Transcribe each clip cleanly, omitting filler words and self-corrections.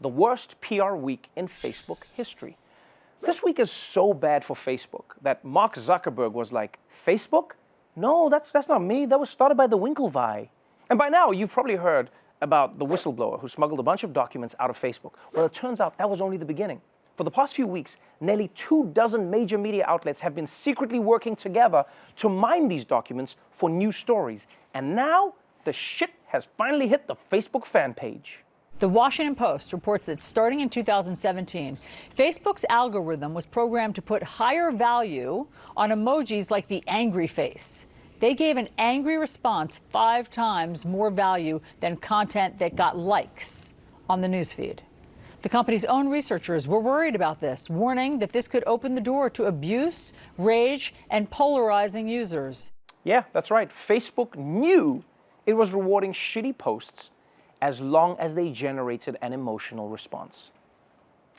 the worst PR week in Facebook history. This week is so bad for Facebook that Mark Zuckerberg was like, Facebook? No, that's not me. That was started by the Winklevi. And by now, you've probably heard about the whistleblower who smuggled a bunch of documents out of Facebook. Well, it turns out that was only the beginning. For the past few weeks, nearly 24 major media outlets have been secretly working together to mine these documents for new stories. And now, the shit has finally hit the Facebook fan page. The Washington Post reports that starting in 2017, Facebook's algorithm was programmed to put higher value on emojis like the angry face. They gave an angry response 5 times more value than content that got likes on the newsfeed. The company's own researchers were worried about this, warning that this could open the door to abuse, rage, and polarizing users. Yeah, that's right. Facebook knew it was rewarding shitty posts as long as they generated an emotional response.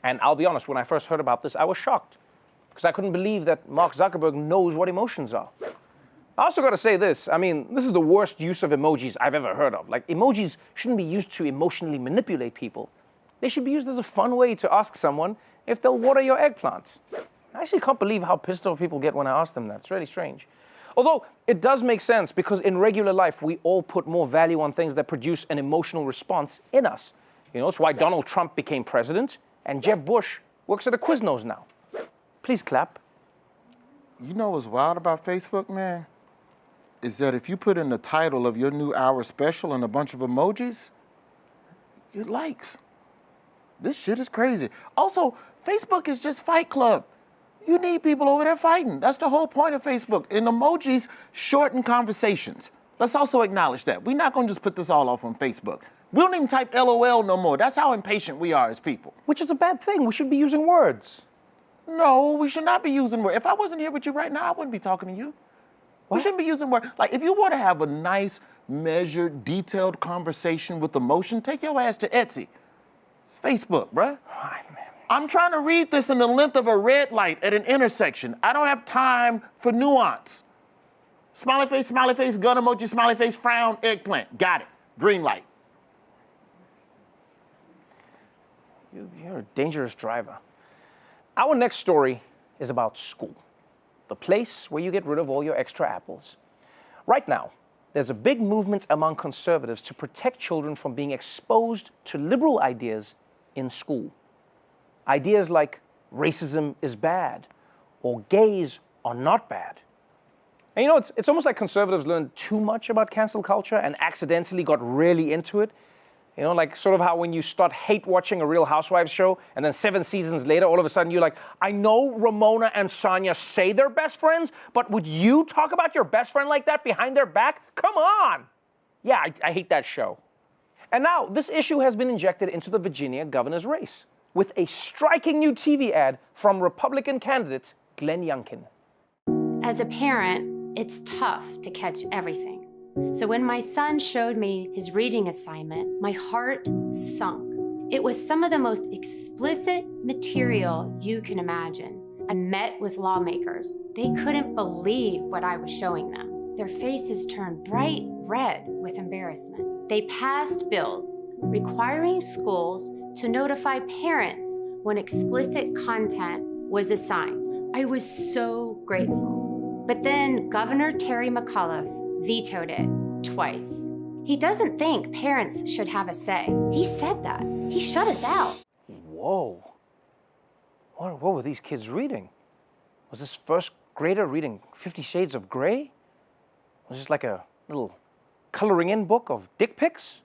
And I'll be honest, when I first heard about this, I was shocked because I couldn't believe that Mark Zuckerberg knows what emotions are. I also got to say this. I mean, this is the worst use of emojis I've ever heard of. Like, emojis shouldn't be used to emotionally manipulate people. They should be used as a fun way to ask someone if they'll water your eggplant. I actually can't believe how pissed off people get when I ask them that. It's really strange. Although, it does make sense because in regular life, we all put more value on things that produce an emotional response in us. You know, it's why Donald Trump became president and Jeb Bush works at a Quiznos now. Please clap. You know what's wild about Facebook, man? Is that if you put in the title of your new hour special and a bunch of emojis, it likes. This shit is crazy. Also, Facebook is just Fight Club. You need people over there fighting. That's the whole point of Facebook. And emojis shorten conversations. Let's also acknowledge that. We're not going to just put this all off on Facebook. We don't even type LOL no more. That's how impatient we are as people. Which is a bad thing. We should be using words. No, we should not be using words. If I wasn't here with you right now, I wouldn't be talking to you. What? We shouldn't be using words. Like, if you want to have a nice, measured, detailed conversation with emotion, take your ass to Etsy. It's Facebook, bruh. I'm trying to read this in the length of a red light at an intersection. I don't have time for nuance. Smiley face, gun emoji, smiley face, frown, eggplant. Got it. Green light. You're a dangerous driver. Our next story is about school, the place where you get rid of all your extra apples. Right now, there's a big movement among conservatives to protect children from being exposed to liberal ideas in school. Ideas like racism is bad or gays are not bad. And you know, it's almost like conservatives learned too much about cancel culture and accidentally got really into it. You know, like sort of how when you start hate watching a Real Housewives show and then 7 seasons later, all of a sudden you're like, I know Ramona and Sonia say they're best friends, but would you talk about your best friend like that behind their back? Come on. Yeah, I hate that show. And now this issue has been injected into the Virginia governor's race with a striking new TV ad from Republican candidate Glenn Youngkin. As a parent, it's tough to catch everything. So when my son showed me his reading assignment, my heart sunk. It was some of the most explicit material you can imagine. I met with lawmakers. They couldn't believe what I was showing them. Their faces turned bright red with embarrassment. They passed bills requiring schools to notify parents when explicit content was assigned. I was so grateful. But then Governor Terry McAuliffe vetoed it twice. He doesn't think parents should have a say. He said that. He shut us out. Whoa. What were these kids reading? Was this first grader reading 50 Shades of Grey? Was this like a little coloring in book of dick pics?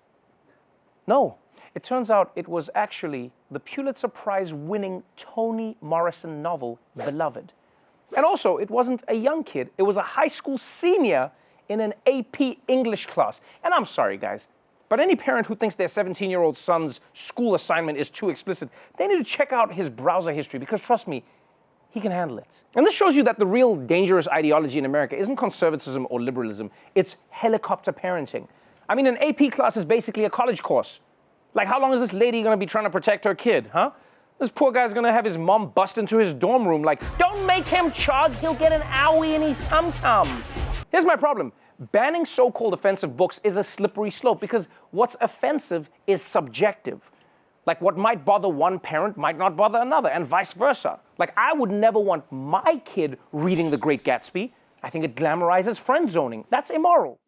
No. It turns out it was actually the Pulitzer Prize-winning Toni Morrison novel, Beloved. And also, it wasn't a young kid. It was a high school senior in an AP English class. And I'm sorry, guys, but any parent who thinks their 17-year-old son's school assignment is too explicit, they need to check out his browser history because, trust me, he can handle it. And this shows you that the real dangerous ideology in America isn't conservatism or liberalism. It's helicopter parenting. I mean, an AP class is basically a college course. Like, how long is this lady going to be trying to protect her kid, huh? This poor guy's going to have his mom bust into his dorm room like, don't make him chug, he'll get an owie in his tum-tum. Here's my problem. Banning so-called offensive books is a slippery slope because what's offensive is subjective. Like what might bother one parent might not bother another, and vice versa. Like I would never want my kid reading The Great Gatsby. I think it glamorizes friend zoning. That's immoral.